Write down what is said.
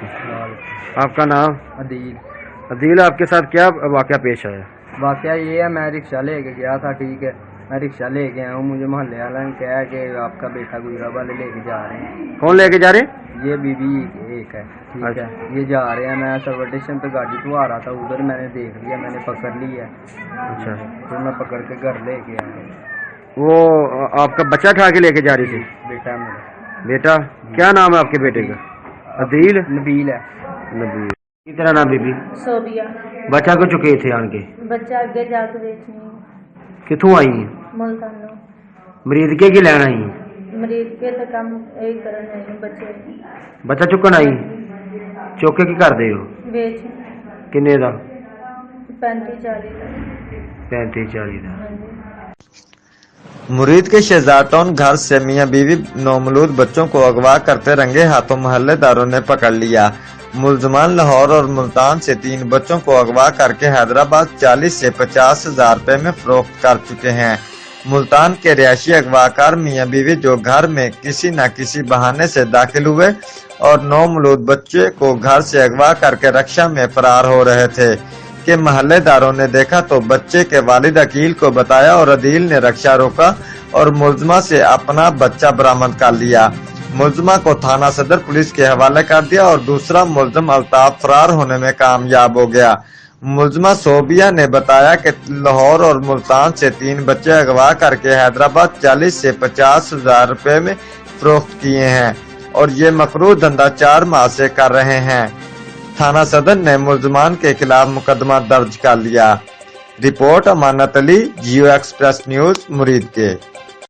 علیکم۔ آپ کا نام؟ عدیل۔ عدیل، آپ کے ساتھ کیا واقعہ پیش آیا؟ واقعہ یہ ہے، میں رکشہ لے کے گیا تھا، ٹھیک ہے، میں رکشہ لے کے آیا ہوں، مجھے محلے والے نے کہا کہ آپ کا بیٹا گجرا والے لے کے جا رہے ہیں۔ کون لے کے جا رہے ہیں؟ یہ بی بی ایک ہے، ٹھیک ہے، یہ جا رہے ہیں۔ میں سرور اسٹیشن پہ گاڑی تو آ رہا تھا، ادھر میں نے دیکھ لیا، میں نے پکڑ لی ہے۔ اچھا، پھر میں پکڑ کے گھر لے کے آیا۔ وہ آپ کا بچہ اٹھا کے لے کے جا رہی تھی؟ بیٹا میرا۔ بیٹا کیا نام ہے آپ کے بیٹے کا؟ عدیل؟ نبیل ہے۔ نبیل۔ کی طرح نام بی بی؟ صوبیہ۔ بچہ کو چکے تھے آن کے؟ بچہ اگے جا کے بیچنی کتوں آئی ہیں؟ ملتانو مریض کے لینا آئی ہیں؟ مریض کے تو کام یہی کرنا ہے بچے بچہ چکن آئی چوکے کی کر دے ہو؟ بیچ کنے دا؟ 35-40 35-40 دا۔ مرید کے شہزاد ٹاؤن گھر سے میاں بیوی نومولود بچوں کو اغوا کرتے رنگے ہاتھوں محلے داروں نے پکڑ لیا۔ ملزمان لاہور اور ملتان سے 3 بچوں کو اغوا کر کے حیدرآباد 40 سے 50 ہزار روپے میں فروخت کر چکے ہیں۔ ملتان کے رہائشی اغوا کار میاں بیوی جو گھر میں کسی نہ کسی بہانے سے داخل ہوئے اور نومولود بچے کو گھر سے اغوا کر کے رکشہ میں فرار ہو رہے تھے کہ محلے داروں نے دیکھا تو بچے کے والد عقیل کو بتایا اور عدیل نے رکشہ روکا اور ملزمہ سے اپنا بچہ برآمد کر لیا۔ ملزمہ کو تھانہ صدر پولیس کے حوالے کر دیا اور دوسرا ملزم الطاف فرار ہونے میں کامیاب ہو گیا۔ ملزمہ صوبیہ نے بتایا کہ لاہور اور ملتان سے 3 بچے اغوا کر کے حیدرآباد 40 سے 50 ہزار روپے میں فروخت کیے ہیں اور یہ مکروہ دھندا 4 ماہ سے کر رہے ہیں۔ تھانہ صدر نے ملزمان کے خلاف مقدمہ درج کر لیا۔ رپورٹ امانت علی، جیو ایکسپریس نیوز، مرید کے۔